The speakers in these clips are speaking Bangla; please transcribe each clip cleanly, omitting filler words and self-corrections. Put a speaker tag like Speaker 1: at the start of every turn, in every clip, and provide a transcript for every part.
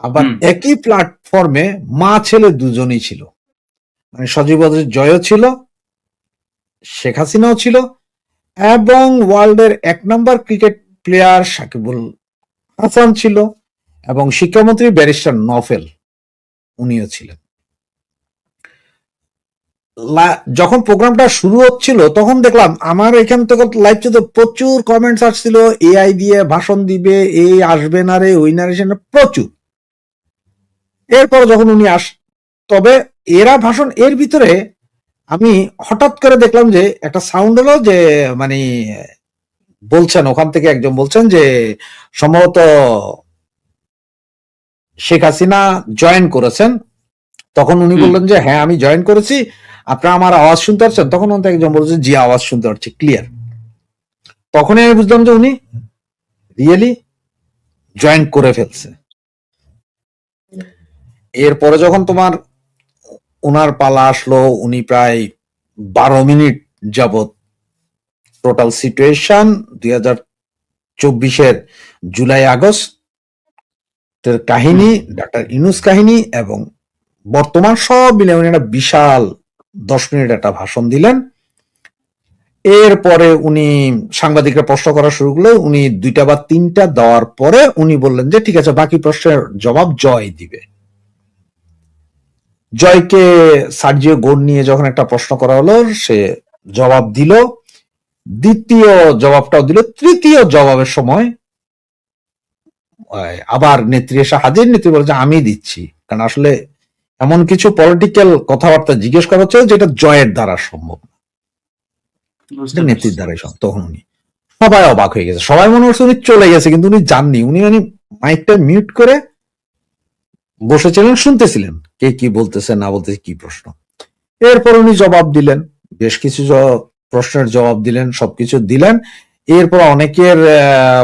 Speaker 1: আবার একই প্ল্যাটফর্মে মা ছেলে দুজনই ছিল, মানে সজীব জয়ও ছিল, শেখ হাসিনাও ছিল, এবং ওয়ার্ল্ডের 1 নম্বর ক্রিকেট প্লেয়ার সাকিবুল হাসান ছিল, এবং শিক্ষামন্ত্রী ব্যারিস্টার নফেল উনিও ছিলেন। যখন প্রোগ্রামটা শুরু হচ্ছিল তখন দেখলাম আমার এখান থেকে লাইভ চলতে প্রচুর কমেন্টস আসছিল, এআই দিয়ে ভাষণ দিবে, এই আসবে না রে, ওই না রে, প্রচুর। এরপর যখন উনি তবে এরা ভাষণ এর ভিতরে আমি হঠাৎ করে দেখলাম যে একটা সাউন্ড হলো যে মানে বলছেন, ওখান থেকে একজন বলছেন যে সম্ভবত শেখ হাসিনা জয়েন করেছেন। তখন উনি বললেন যে হ্যাঁ আমি জয়েন করেছি, আপনারা আমার আওয়াজ শুনতে পাচ্ছেন? তখন একজন বলছে জি আওয়াজ শুনতে পাচ্ছি ক্লিয়ার। তখনই আমি বুঝলাম যে উনি রিয়েলি জয়েন করে ফেলছে। এরপরে যখন তোমার ওনার পালা আসলো, উনি প্রায় 12 মিনিট যাবত টোটাল সিচুয়েশন 2024 জুলাই আগস্টের কাহিনী, ডাক্তার ইউনূস কাহিনী এবং বর্তমান সব মিলে উনি একটা বিশাল 10 মিনিট একটা ভাষণ দিলেন। এরপরে উনি সাংবাদিকরা প্রশ্ন করা শুরু করলো, উনি 2টা বা 3টা দেওয়ার পরে উনি বললেন যে ঠিক আছে বাকি প্রশ্নের জবাব জয় দিবে। জয়কে সার্জিও গোল নিয়ে যখন একটা প্রশ্ন করা হলো সে জবাব দিল, দ্বিতীয় জবাবটাও দিল, তৃতীয় জবাবের সময় আবার নেত্রী এসে হাজির। নেত্রী বলে যে আমি দিচ্ছি, কারণ আসলে এমন কিছু পলিটিক্যাল কথাবার্তা জিজ্ঞেস করা হচ্ছে যেটা জয়ের দ্বারা সম্ভব, নেত্রীর দ্বারাই সম্ভব। তখন উনি সবাই অবাক হয়ে গেছে, সবাই মনে করছে উনি চলে গেছে, কিন্তু উনি যাননি। উনি মানে মাইকটা মিউট করে বসেছিলেন, শুনতেছিলেন কে কি বলতেছে না বলতেছে, কি প্রশ্ন। এরপর উনি জবাব দিলেন, বেশ কিছু প্রশ্নের জবাব দিলেন, সবকিছু দিলেন। এরপর অনেকের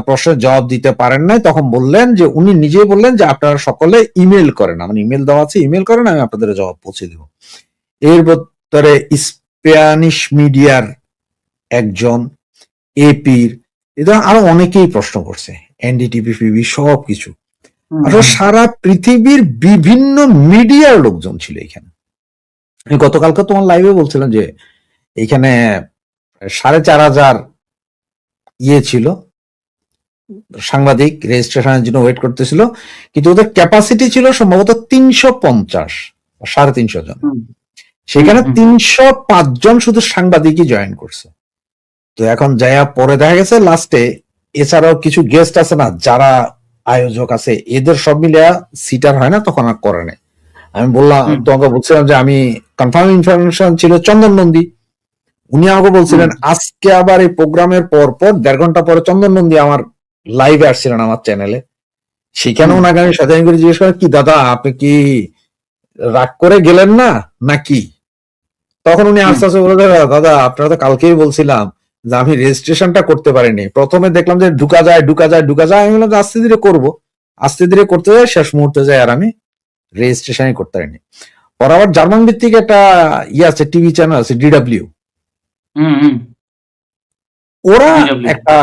Speaker 1: প্রশ্নের জবাব দিতে পারেন নাই, তখন বললেন যে উনি নিজেই বললেন যে আপনারা সকলে ইমেল করেন, আমার ইমেল দেওয়া আছে, ইমেল করেন, আমি আপনাদের জবাব পৌঁছে দেব। এর ভিতরে স্প্যানিশ মিডিয়ার একজন, এপির, এটা আরো অনেকেই প্রশ্ন করছে, এনডিটিভি, পিবি, সবকিছু। আসলে সারা পৃথিবীর বিভিন্ন মিডিয়ার লোকজন ছিল এখানে। গতকালকে তোমার লাইভে বলছিলাম যে এখানে 4,500 ছিল সাংবাদিক, রেজিস্ট্রেশনের জন্য ওয়েট করতেছিল, কিন্তু ওদের ক্যাপাসিটি ছিল সম্ভবত 350, 350 জন। সেখানে 305 জন শুধু সাংবাদিকই জয়েন করছে। তো এখন যাইয়া পরে দেখা গেছে লাস্টে এছাড়াও কিছু গেস্ট আছে না, যারা আয়োজক আছে, এদের সব মিলিয়া সিটার হয় না, তখন আর করে নাই। আমি বললাম, তোমাকে বলছিলাম যে আমি কনফার্ম ইনফরমেশন ছিল চন্দন নন্দী, উনি আমাকে বলছিলেন আজকে আবার এই প্রোগ্রামের পর 1.5 ঘন্টা পরে চন্দন নন্দী আমার লাইভে আসছিলেন আমার চ্যানেলে। সেখানে ওনাকে আমি সাথে করে জিজ্ঞেস করেন, কি দাদা আপনি কি রাগ করে গেলেন না নাকি? তখন উনি আস্তে আস্তে বলে, দাদা আপনারা তো কালকেই বলছিলাম যে আমি রেজিস্ট্রেশনটা করতে পারিনি। প্রথমে দেখলাম যে ঢুকা যায়, আমি বললাম আস্তে ধীরে করবো, আস্তে ধীরে করতে যায়, শেষ মুহূর্তে যায় আর আমি রেজিস্ট্রেশনই করতে পারিনি। পর আবার জার্মান ভিত্তিক একটা আছে, টিভি চ্যানেল আছে, ডিডব্লিউ, ওরা একটা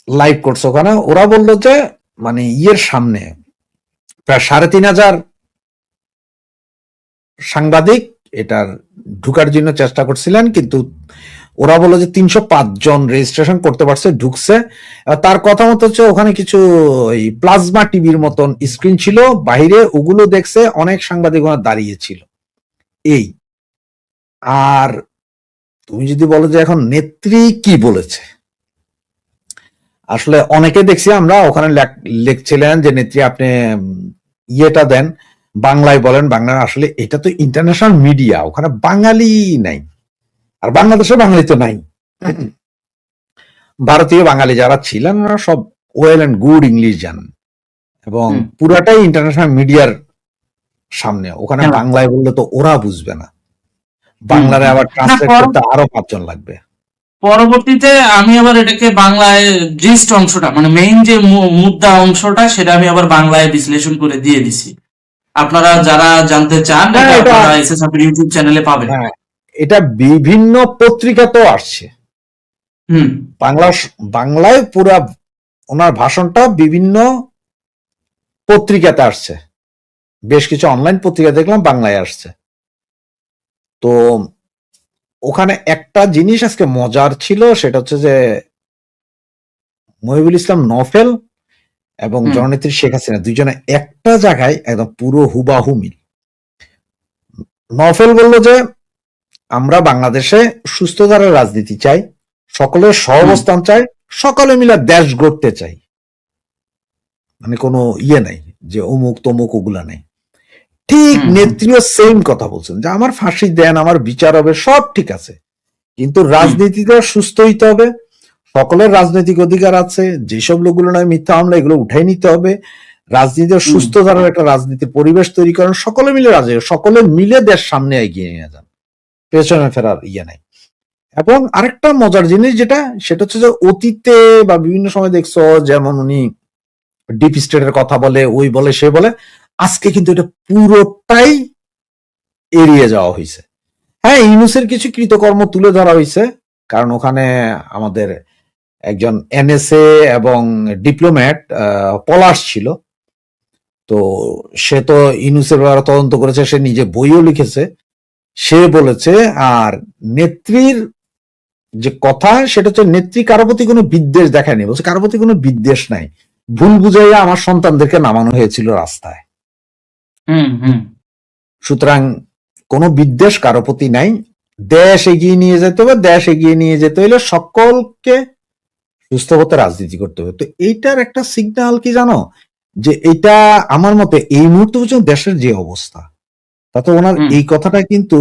Speaker 1: লাইভ করছে ওখানে। ওরা বললো যে মানে সামনে প্রায় 3,500 সাংবাদিক এটার ঢুকার জন্য চেষ্টা করছিলেন, কিন্তু ওরা বললো যে 305 জন রেজিস্ট্রেশন করতে পারছে, ঢুকছে। তার কথা মতো হচ্ছে ওখানে কিছু প্লাজমা টিভির মতন স্ক্রিন ছিল বাহিরে, ওগুলো দেখছে, অনেক সাংবাদিক ওখানে দাঁড়িয়েছিল। এই আর তুমি যদি বলো যে এখন নেত্রী কি বলেছে, আসলে অনেকে দেখছি আমরা ওখানে লিখছিলেন যে নেত্রী আপনি ইয়েটা দেন, বাংলায় বলেন, বাংলা। আসলে এটা তো ইন্টারন্যাশনাল মিডিয়া, ওখানে বাঙালি নাই, আর বাংলাদেশে বাঙালি তো নাই। ভারতীয় বাঙালি যারা ছিলেন ওরা সব ওয়েল অ্যান্ড গুড ইংলিশ জানেন, এবং পুরাটাই ইন্টারন্যাশনাল মিডিয়ার সামনে। ওখানে বাংলায় বললে তো ওরা বুঝবে না, বাংলায় আবার ট্রান্সলেট করতে আরো 5 জন লাগবে।
Speaker 2: পরবর্তীতে আমি আবার এটাকে বাংলায় জিস্ট অংশটা, মানে মেইন যে মুদ্রা অংশটা, সেটা আমি আবার বাংলায় বিশ্লেষণ করে দিয়ে দিছি। আপনারা যারা জানতে চান আপনারা এসএস সাপির ইউটিউব চ্যানেলে পাবেন।
Speaker 1: এটা বিভিন্ন পত্রিকাতেও আসছে। বাংলায় পুরা ওনার ভাষণটা বিভিন্ন পত্রিকাতে আসছে, বেশ কিছু অনলাইন পত্রিকা দেখলাম বাংলায় আসছে। তো ওখানে একটা জিনিস আজকে মজার ছিল, সেটা হচ্ছে যে মহিবুল ইসলাম নফেল এবং
Speaker 2: হুম
Speaker 1: জননেত্রী শেখ হাসিনা দুইজনে একটা জায়গায় একদম পুরো হুবাহু মিল। নফেল বলল যে আমরা বাংলাদেশে সুস্থ ধারার রাজনীতি চাই, সকলের
Speaker 2: হুম
Speaker 1: সহাবস্থান চাই, সকলে মিলে দেশ গড়তে চাই, মানে কোনো ইয়ে নাই যে অমুক তমুক ওগুলা নেই। ঠিক
Speaker 2: হুম হুম
Speaker 1: নেত্রীও সেম কথা বলছেন যে আমার ফাঁসি দেন, আমার বিচার হবে, সব ঠিক আছে, কিন্তু
Speaker 2: হুম
Speaker 1: রাজনীতিতে সুস্থ হইতে হবে, সকলের রাজনৈতিক অধিকার আছে, যেসব লোকগুলো নয় মিথ্যা মামলা এগুলো উঠাই নিতে হবে, রাজনীতির
Speaker 2: হুম
Speaker 1: সুস্থ ধারার একটা রাজনীতির পরিবেশ তৈরি করেন, সকলে মিলে সকলে মিলে দেশ সামনে এগিয়ে নিয়ে যান, পেছনে ফেরার ইয়ে নাই। এবং আরেকটা মজার জিনিস যেটা, সেটা হচ্ছে যে অতীতে বা বিভিন্ন সময় দেখছো যেমন উনি ডিপ স্টেটের কথা বলে, ওই বলে সে বলে, আজকে কিন্তু এটা পুরোটাই এড়িয়ে যাওয়া হয়েছে। হ্যাঁ, ইউনুসের কিছু কৃতকর্ম তুলে ধরা হয়েছে, কারণ ওখানে আমাদের একজন এনএসএ এবং ডিপ্লোম্যাট পলাশ ছিল, তো সে তো ইউনুসের ব্যাপারে তদন্ত করেছে, সে নিজে বইও লিখেছে, সে বলেছে। আর নেত্রীর যে কথা, সেটা হচ্ছে নেত্রী কারো প্রতি কোনো বিদ্বেষ দেখায়নি, বলছে কারো প্রতি কোনো বিদ্বেষ নাই, ভুল বুঝাইয়া আমার সন্তানদেরকে নামানো হয়েছিল রাস্তায়।
Speaker 2: হুম হুম
Speaker 1: সুতরাং কোনো বিদ্বেষ কারো প্রতি নাই, দেশ এগিয়ে নিয়ে যেতে হবে, দেশ এগিয়ে নিয়ে যেতে হলে সকলকে সুস্থ পথে রাজনীতি করতে হবে। তো এইটার একটা সিগন্যাল কি জানো, যে এটা আমার মতে এই মুহূর্তে পর্যন্ত দেশের যে অবস্থা, তাতে ওনার
Speaker 2: হুম
Speaker 1: এই কথাটা কিন্তু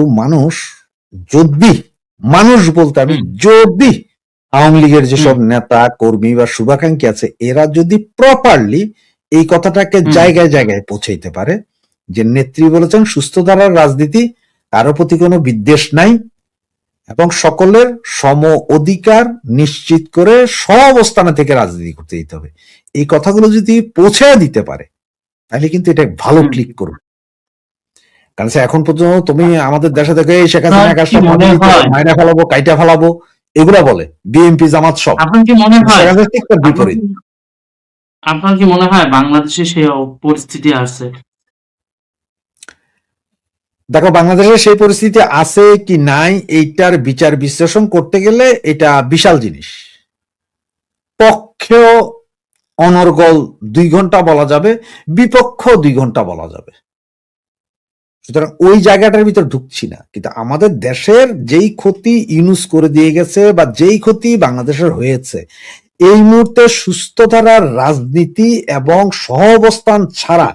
Speaker 1: যদি মানুষ বলতে আমি
Speaker 2: হুম
Speaker 1: যদি আওয়ামী লীগের
Speaker 2: হুম
Speaker 1: যেসব নেতা কর্মী বা শুভাকাঙ্ক্ষী আছে, এরা যদি প্রপারলি এই কথাটাকে
Speaker 2: হুম
Speaker 1: জায়গায় জায়গায় পৌঁছাইতে পারে, যে নেত্রী বলেছেন সুস্থ ধারার রাজনীতি, কারো প্রতি কোনো বিদ্বেষ নাই, এবং সকলের সম অধিকার নিশ্চিত করে সহাবস্থানে থেকে রাজনীতি করতে দিতে হবে, এই কথাগুলো যদি পৌঁছে দিতে পারে, তাহলে কিন্তু এটা ভালো
Speaker 2: হুম।
Speaker 1: ক্লিক করবে। কারণ এখন পর্যন্ত তুমি আমাদের দেশে থেকে এই শেখ
Speaker 2: আপনার
Speaker 1: হাসিনা
Speaker 2: কি
Speaker 1: কাজটা
Speaker 2: মনে
Speaker 1: ফাঁসি
Speaker 2: হয়
Speaker 1: মাইনা ফেলাবো, কাইটা ফেলাবো, এগুলা বলে বিএনপি জামাত সব।
Speaker 2: আপনার কি মনে
Speaker 1: শেখ
Speaker 2: হয়
Speaker 1: হাসিনা ঠিক তার
Speaker 2: আপনার
Speaker 1: বিপরীত।
Speaker 2: কি আপনার কি মনে হয় বাংলাদেশে সেই পরিস্থিতি আছে?
Speaker 1: দেখো, বাংলাদেশে সেই পরিস্থিতি আছে কি নাই এইটার বিচার বিশ্লেষণ করতে গেলে এটা বিশাল জিনিস। পক্ষেও অনর্গল 2 ঘন্টা বলা যাবে, বিপক্ষ 2 ঘন্টা বলা যাবে। সুতরাং ওই জায়গাটার ভিতর ঢুকছি না, কিন্তু আমাদের দেশের যেই ক্ষতি ইউনুস করে দিয়ে গেছে বা যেই ক্ষতি বাংলাদেশের হয়েছে, এই মুহূর্তে সুস্থ ধারার রাজনীতি এবং সহাবস্থান ছাড়া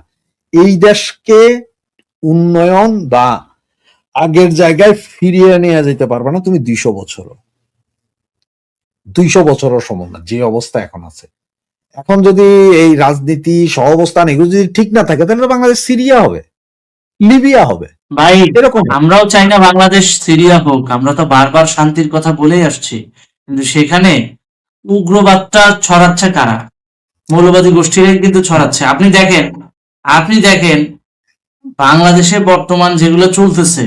Speaker 1: এই দেশকে উন্নয়ন বা আগের জায়গায় ফিরিয়ে নিয়ে যেতে পারবে না তুমি 200 বছরও সম্ভব না, যে অবস্থা এখন আছে। এখন যদি এই রাজনীতি সহাবস্থান এগুলো যদি ঠিক না থাকে, তাহলে বাংলাদেশ সিরিয়া হবে, লিবিয়া হবে,
Speaker 2: ভাই,
Speaker 1: এরকম হবে।
Speaker 2: আমরাও চাই না বাংলাদেশ সিরিয়া হোক, আমরা তো বারবার শান্তির কথা বলেই আসছি, কিন্তু সেখানে উগ্রবাদটা ছড়াচ্ছে কারা? মৌলবাদী গোষ্ঠীরাই কিন্তু ছড়াচ্ছে। আপনি দেখেন বাংলাদেশে বর্তমান যেগুলো চলতেছে,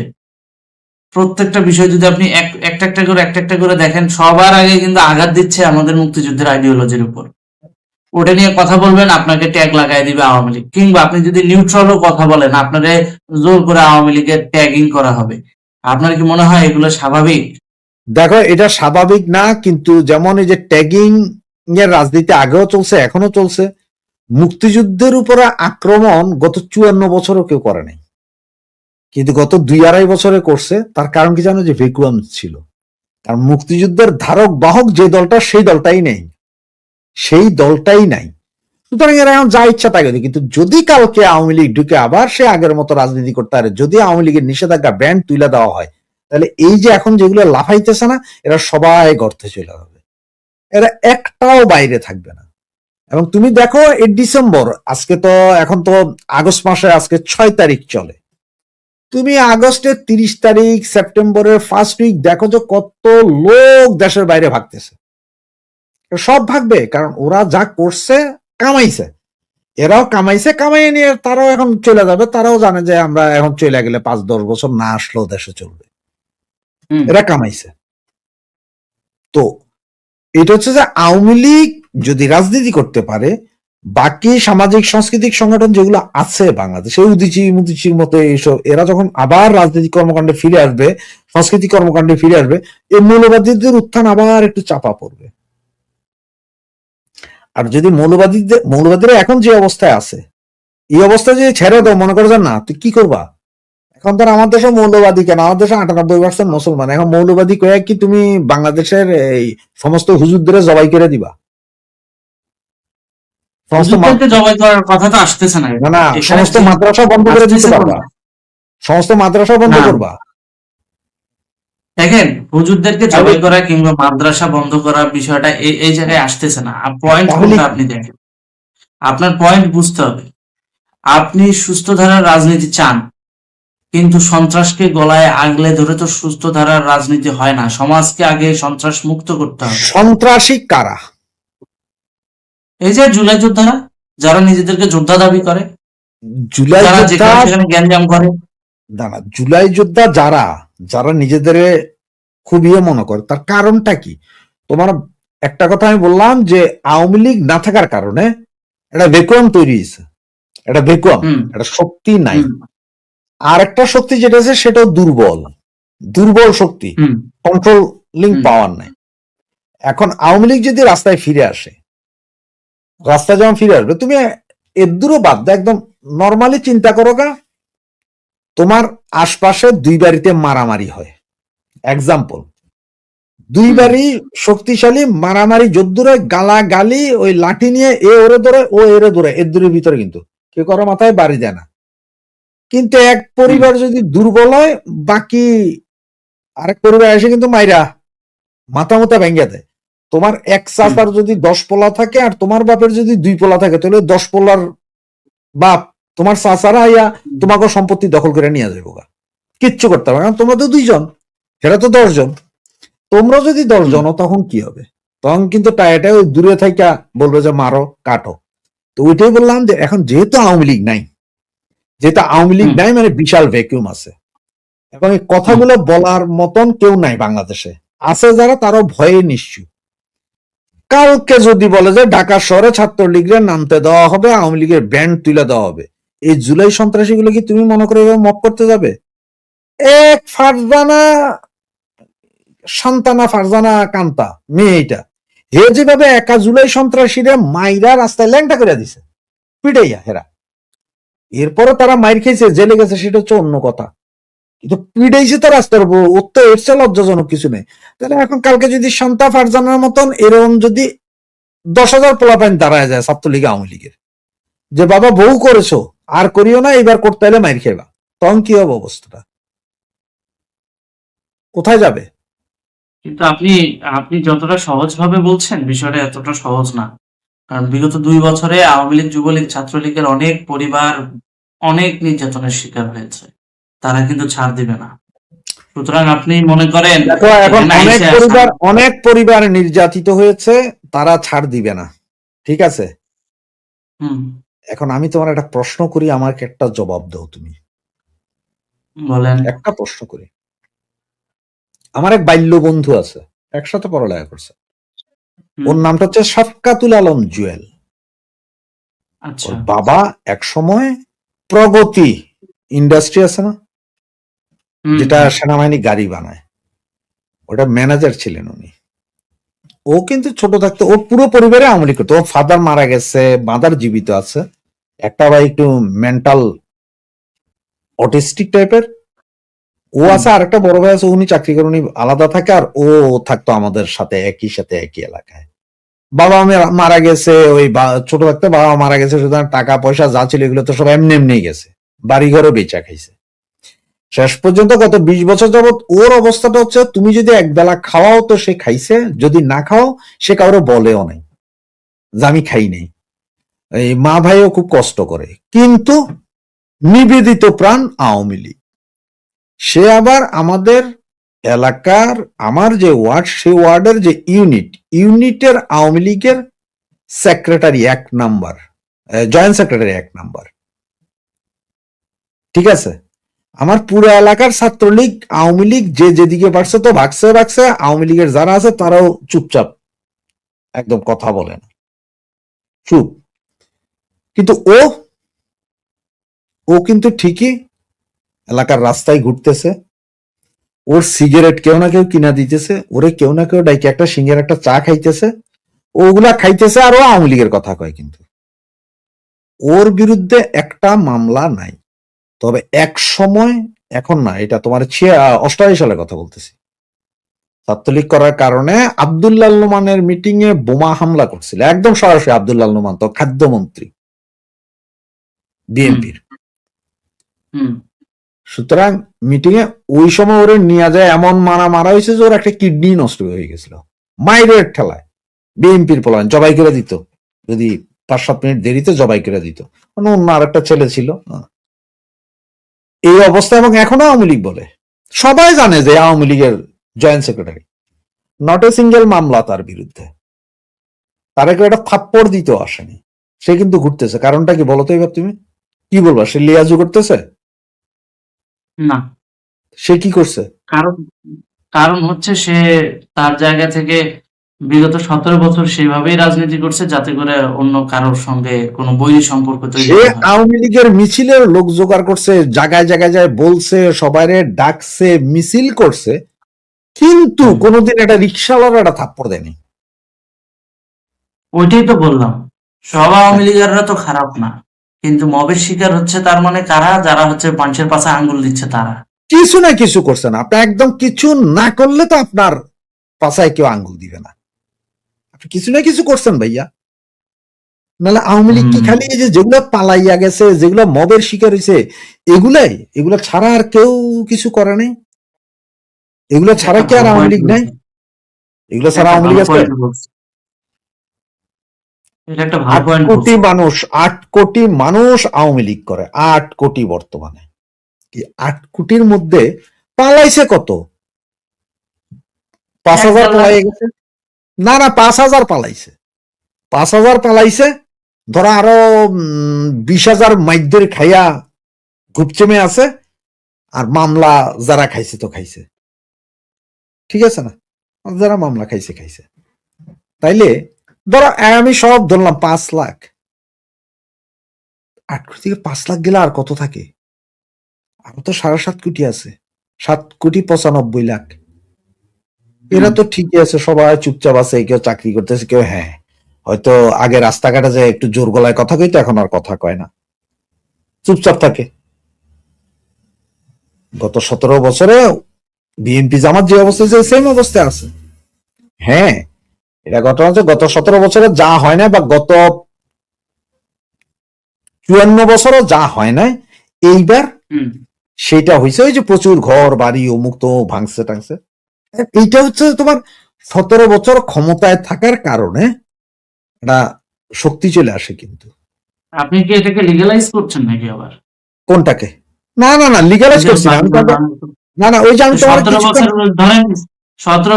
Speaker 2: প্রত্যেকটা বিষয় যদি আপনি একটা একটা করে দেখেন, সবার আগে কিন্তু আঘাত দিচ্ছে আমাদের মুক্তিযুদ্ধের আইডিওলজির উপর। ওটা নিয়ে কথা বলবেন, আপনাকে ট্যাগ লাগাই দিবে আওয়ামী লীগ, কিংবা আপনি যদি নিউট্রালও কথা বলেন, আপনাকে জোর করে আওয়ামী লীগের ট্যাগিং করা হবে। আপনার কি মনে হয় এগুলো স্বাভাবিক?
Speaker 1: দেখো, এটা স্বাভাবিক না, কিন্তু যেমন এই যে ট্যাগিং এর রাজনীতি আগেও চলছে, এখনো চলছে। মুক্তিযুদ্ধের উপরে আক্রমণ গত 54 বছরও কেউ করে নাই, কিন্তু গত 2-2.5 বছরে করছে। তার কারণ কি জানো, যে ভ্যাকুয়াম ছিল। কারণ মুক্তিযুদ্ধের ধারক বাহক যে দলটা, সেই দলটাই নেই, সেই দলটাই নাই। সুতরাং এরা এখন যা ইচ্ছা তাই করে। কিন্তু যদি কালকে আওয়ামী লীগ ঢুকে আবার সে আগের মতো রাজনীতি করতে পারে, যদি আওয়ামী লীগের নিষেধাজ্ঞা ব্যান্ড তুলে দেওয়া হয়, তাহলে এই যে এখন যেগুলো লাফাইতেছে না, এরা সবাই গর্তে চলে যাবে, এরা একটাও বাইরে থাকবে না। এবং তুমি দেখো, এই ডিসেম্বর, আজকে তো এখন তো আগস্ট মাসে আজকে 6 তারিখ চলে, তুমি আগস্টের 30 তারিখ, সেপ্টেম্বরের ফার্স্ট উইক দেখো যে কত লোক দেশের বাইরে ভাগতেছে। সব ভাগবে, কারণ ওরা যা করছে, কামাইছে, এরাও কামাইছে, কামাইয়ে নিয়ে তারাও এখন চলে যাবে। তারাও জানে যে আমরা এখন চলে গেলে 5-10 বছর না আসলেও দেশে চলবে,
Speaker 2: হুম
Speaker 1: এরা কামাইছে। তো এটা হচ্ছে যে আওয়ামী লীগ যদি রাজনীতি করতে পারে, বাকি সামাজিক সাংস্কৃতিক সংগঠন যেগুলো আছে বাংলাদেশে, উদীচী মুদিচির মতো এইসব, এরা যখন আবার রাজনৈতিক কর্মকাণ্ডে ফিরে আসবে, সাংস্কৃতিক কর্মকাণ্ডে ফিরে আসবে, এই মৌলবাদীদের উত্থান আবার একটু চাপা পড়বে। আর যদি মৌলবাদীরা এখন যে অবস্থায় আছে, এই অবস্থায় যদি ছেড়ে দাও, মনে করো যে না তুই কি করবা, এখন তো আমার দেশে মৌলবাদী কেন, আমার দেশে 98% মুসলমান, এখন মৌলবাদী কয়ে কি তুমি বাংলাদেশের এই সমস্ত হুজুরদের জবাই করে দিবা?
Speaker 2: হুজুরদেরকে জবাই করার কথা তো আসতেছে না।
Speaker 1: না না,
Speaker 2: এখানে
Speaker 1: সমস্ত মাদ্রাসা বন্ধ করে দিতে
Speaker 2: আসতেছে
Speaker 1: পারবা, সমস্ত মাদ্রাসা বন্ধ
Speaker 2: না।
Speaker 1: করবা।
Speaker 2: দেখেন, হুজুরদেরকে জবাই করা কিংবা মাদ্রাসা বন্ধ করার বিষয়টা এই জায়গায় আসতেছে না। পয়েন্ট
Speaker 1: তাহলে
Speaker 2: কোনটা আপনি দেখেন, আপনার পয়েন্ট বুঝতে হবে। আপনি সুস্থ ধারার রাজনীতি চান, কিন্তু সন্ত্রাসকে গলায় আগলে ধরে তো সুস্থ ধারার রাজনীতি হয় না। সমাজকে আগে সন্ত্রাস মুক্ত করতে হবে।
Speaker 1: সন্ত্রাসী কারা?
Speaker 2: এই যে জুলাই যোদ্ধারা, যারা নিজেদেরকে যোদ্ধা দাবি করে,
Speaker 1: জুলাই
Speaker 2: যারা
Speaker 1: যোদ্ধা?
Speaker 2: যেখানে সেখানে গ্যাঞ্জাম করে।
Speaker 1: না না, জুলাই যোদ্ধা যারা যারা নিজেদের খুব ইয়ে মনে করে, তার কারণটা কি? তোমার একটা কথা আমি বললাম যে আওয়ামী লীগ না থাকার কারণে একটা ভ্যাকুয়াম তৈরি হয়েছে, একটা ভ্যাকুয়াম, একটা শক্তি নাই। আর একটা শক্তি যেটা আছে সেটাও দুর্বল শক্তি, কন্ট্রোলিং পাওয়ার নাই। এখন আওয়ামী লীগ যদি রাস্তায় ফিরে আসে, রাস্তায় যখন ফিরে আসবে, তুমি এর দূরও বাদ দাও, একদম নর্মালি চিন্তা করো গা, তোমার আশপাশে দুই বাড়িতে মারামারি হয়, এক্সাম্পল, দুই বাড়ি শক্তিশালী, মারামারি যদ্দূরে, গালাগালি, ওই লাঠি নিয়ে এ ওরে ধরে ও এরে ধরে, এর দূরের ভিতরে কিন্তু কেউ কারো মাথায় বাড়ি দেয় না। কিন্তু এক পরিবার যদি দুর্বল হয়, বাকি আরেক পরিবার এসে কিন্তু মাইরা মাথা মুথা ভেঙ্গে দেয়। তোমার এক চাচার যদি 10 পোলা থাকে আর তোমার বাপের যদি 2 পোলা থাকে, তাহলে 10 পোলার বাপ তোমার চাচারা আইয়া তোমাকে সম্পত্তি দখল করে নিয়ে যাবো, কিচ্ছু করতে পারবে না। তোমরা তো 2 জন, সেটা তো 10 জন। তোমরা যদি 10 জন, তখন কি হবে? তখন কিন্তু টায়াটা ওই দূরে থাইকা বলবে যে মারো কাটো। তো ওইটাই বললাম যে এখন যেহেতু আওয়ামী লীগ নাই, মানে বিশাল ভ্যাকুয়াম আছে, এবং এই কথাগুলো বলার মতন কেউ নাই বাংলাদেশে। আছে যারা, তারাও ভয়ে নিশ্চুপ। কালকে যদি বলে যে ঢাকা শহরে ছাত্রলীগের নামতে দেওয়া হবে, আওয়ামী লীগের ব্যান্ড তুলে দেওয়া হবে, এই জুলাই সন্ত্রাসী গুলো কি তুমি মনে করো এভাবে মপ করতে যাবে? এক ফারজানা কান্তা মেয়ে, এটা হে যেভাবে একা জুলাই সন্ত্রাসীরা মাইরা রাস্তায় ল্যাংটা করে দিছে পিটাইয়া হেরা, এরপরে তারা মাইর খেয়েছে, জেলে গেছে, সেটা হচ্ছে অন্য কথা, কিন্তু পিটাইছে তো রাস্তার উপর, ওর তো এর চেয়ে লজ্জাজনক কিছু নেই। তাহলে এখন কালকে যদি শান্তা ফারজানার মতন এরকম যদি 10,000 পোলাপাইন দাঁড়ায় যায় ছাত্রলীগ আওয়ামী লীগের, যে বাবা বউ করেছো আর করিও না, এবার করতে হলে মাইর খেবা, তখন কি হবে অবস্থাটা? কোথায় যাবে?
Speaker 2: কিন্তু আপনি যতটা সহজভাবে বলছেন, বিষয়টা এতটা সহজ না। কারণ বিগত 2 বছরে আওয়ামী লীগ, যুবলীগ, ছাত্রলীগের অনেক পরিবার অনেক নির্যাতনের শিকার হয়েছে। তারা কিন্তু ছাড় দিবে না। সুতরাং আপনি মনে করেন
Speaker 1: দেখো, এখন অনেক পরিবার নির্যাতিত হয়েছে, তারা ছাড় দিবে না, ঠিক আছে। এখন আমি তোমার একটা প্রশ্ন করি, আমাকে একটা জবাব দাও তুমি।
Speaker 2: বলেন।
Speaker 1: একটা প্রশ্ন করি। আমার এক বাল্য বন্ধু আছে, একসাথে পড়ালেখা করছে, ওর নামটা হচ্ছে শাফকাতুল আলম জুয়েল। ওর বাবা এক সময় প্রগতি ইন্ডাস্ট্রি আছে না, যেটা সেনাবাহিনী গাড়ি বানায়, ওটা ম্যানেজার ছিলেন উনি। ও কিন্তু ছোট থাকতে ও পুরো পরিবারে আওয়ামী লীগ করতো। ওর ফাদার মারা গেছে, মাদার জীবিত আছে, একটা ভাই একটু মেন্টাল অটিস্টিক টাইপের, ও আছে, আর একটা বড় ভাই আছে, উনি চাকরি করে, উনি আলাদা থাকে, আর ও থাকতো আমাদের সাথে একই এলাকায়। বাবা মারা গেছে, ওই ছোট থাকতে বাবা মারা গেছে, সুতরাং টাকা পয়সা যা ছিল এগুলো তো সব এমনি গেছে, বাড়ি ঘরও বেচা খাইছে। শেষ পর্যন্ত গত 20 বছর যাবৎ ওর অবস্থাটা হচ্ছে, তুমি যদি এক বেলা খাওয়াও তো সে খাইছে, যদি না খাও সে কারো বলেও নাই যে আমি খাই নাই। এই মা ভাইও খুব কষ্ট করে, কিন্তু নিবেদিত প্রাণ আওয়ামী লীগ। সে আবার আমাদের এলাকার, আমার যে ওয়ার্ড, সে ওয়ার্ডের যে ইউনিটের আওয়ামী লীগের secretary 1 number, joint secretary 1 number, ঠিক আছে। আমার পুরো এলাকার ছাত্রলীগ আওয়ামী লীগ যে যেদিকে পারছে তো ভাগছে, আওয়ামী লীগের যারা আছে তারাও চুপচাপ, একদম কথা বলে না, চুপ। কিন্তু ও কিন্তু ঠিকই এলাকার রাস্তায় ঘুরতেছে, ওর সিগারেট কেউ না কেউ কিনা দিতেছে, ওরে কেউ না কেউ ডাইকে একটা সিঙ্গের একটা চা খাইতেছে, ওগুলা খাইতেছে, আর ও আওয়ামী লীগের কথা কয়। কিন্তু ওর বিরুদ্ধে একটা মামলা নাই। তবে এক সময়, এখন না, এটা তোমার 88 সালের কথা বলতেছি, ছাত্রলীগ করার কারণে আব্দুল্লাহ নোমানের মিটিং এ বোমা হামলা করছিল, একদম সরাসরি। আব্দুল্লাহ নোমান তো খাদ্যমন্ত্রী বিএনপির। সুতরাং মিটিং এ ওই সময় ওরে নিয়ে যায়, এমন মারা হয়েছে যে ওর একটা কিডনি নষ্ট হয়ে গেছিল মাইরের ঠেলায়। বিএনপির পলায়ন জবাই করে দিত, যদি 5-7 মিনিট দেরিতে জবাই করে দিত। অন্য আরেকটা ছেলে ছিল এই অবস্থা। এবং এখনো আওয়ামী লীগ বলে, সবাই জানে যে আওয়ামী লীগের joint secretary. Not a single মামলা তার বিরুদ্ধে, তারা কেউ একটা থাপ্পড় দিতেও আসেনি। সে কিন্তু ঘুরতেছে। কারণটা কি বলতো? এবার তুমি কি বলবা? সে লিয়াজু করতেছে
Speaker 2: না,
Speaker 1: সে কি করছে?
Speaker 2: কারণ হচ্ছে সে তার জায়গা থেকে বিগত 17 বছর সেভাবেই রাজনীতি করছে, যাতে করে অন্য কারোর সঙ্গে কোনো বৈরী সম্পর্ক তৈরি
Speaker 1: সে
Speaker 2: হয়।
Speaker 1: আওয়ামী লীগের মিছিলের লোক জোগাড় করছে, জায়গায় জায়গায় যায় বলছে, সবাইরে ডাকছে, মিছিল করছে, কিন্তু কোনোদিন একটা রিক্সাওয়ালার একটা থাপ্পড় দেয়নি।
Speaker 2: ওইটাই তো বললাম, সব আওয়ামী লীগাররা তো খারাপ না, কিন্তু মবের শিকার হচ্ছে তার মানে কারা? যারা হচ্ছে মানুষের পাশে আঙ্গুল দিচ্ছে তারা।
Speaker 1: কিছু না কিছু করছে না। আপনি একদম কিছু না করলে তো আপনার পাশায় কেউ আঙ্গুল দিবে না। আপনি কিছু না কিছু করছেন ভাইয়া। নাহলে আওয়ামী লীগ কি খালি এই যে যেগুলো পালাইয়া গেছে, যেগুলো মবের শিকার হয়েছে, এগুলা ছাড়া আর কেউ কিছু করে নাই? এগুলো ছাড়া কি আর আওয়ামী লীগ নাই? এগুলো ছাড়া আওয়ামী লীগ আছে? 8 কোটি মানুষ, 8 কোটি মানুষ আওয়ামী লীগ করে, 8 কোটি বর্তমানে। 8 কোটির মধ্যে পালাইছে কত? 5,000 পালাই গেছে। না 5,000 পালাইছে। 5,000 পালাইছে। ধরো আরো 20,000 মাইদের খাইয়া ঘুপচেমে আছে। আর মামলা যারা খাইছে তো খাইছে, ঠিক আছে না? যারা মামলা খাইছে খাইছে। তাইলে ধরো আমি সব ধরলাম 5 লাখ। 8 কোটি থেকে 5 লাখ গেলে আর কত থাকে? আরো তো 7.5 কোটি আছে, 7,95,00,000। এরা তো ঠিকই আছে, সবাই চুপচাপ আছে, কেউ চাকরি করতেছে, কেউ হয়তো আগে রাস্তাঘাটে যে একটু জোর গলায় কথা কইতো, এখন আর কথা কয় না, চুপচাপ থাকে। গত 17 বছরে বিএনপি জামাত যে অবস্থা, সেম অবস্থায় আছে। এটা ঘটনা হচ্ছে গত 17 বছরে যা হয় না, বা গত 54 বছরও যা হয় না, এইবার সেটা হয়েছে। ওই যে প্রচুর ঘর বাড়ি অমুক তো ভাঙছে টাংছে। এইটা হচ্ছে তোমার 17 বছর ক্ষমতায় থাকার কারণে একটা শক্তি চলে আসে। কিন্তু
Speaker 2: আপনি কি এটাকে লিগ্যালাইজ করছেন নাকি আবার?
Speaker 1: কোনটাকে? না লিগ্যালাইজ করছি না আমি। না ওই যে আমি তোমার
Speaker 2: 17 বছর ধরেন, 17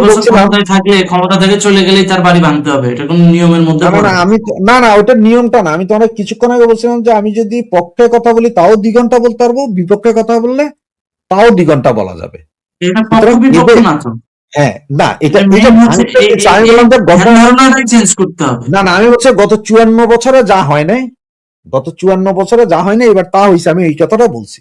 Speaker 2: বছর ক্ষমতায় থাকলে, ক্ষমতা থেকে চলে গেলেই তার বাড়ি ভাঙতে হবে, এটা কোন নিয়মের মধ্যে পড়ে?
Speaker 1: না ওটা নিয়মটা না। আমি তোমার কিছুক্ষণ আগে বলছিলাম যে আমি যদি পক্ষে কথা বলি তাও 2 ঘন্টা বলতে পারবো, বিপক্ষে কথা বললে তাও 2 ঘন্টা বলা যাবে।
Speaker 2: এটা পক্ষ বিপক্ষ না তো।
Speaker 1: না এটা
Speaker 2: চেঞ্জ করতে হবে।
Speaker 1: না আমি বলছি গত 54 বছরে যা হয় নাই, এবার তা হয়েছে, আমি এই কথাটা বলছি।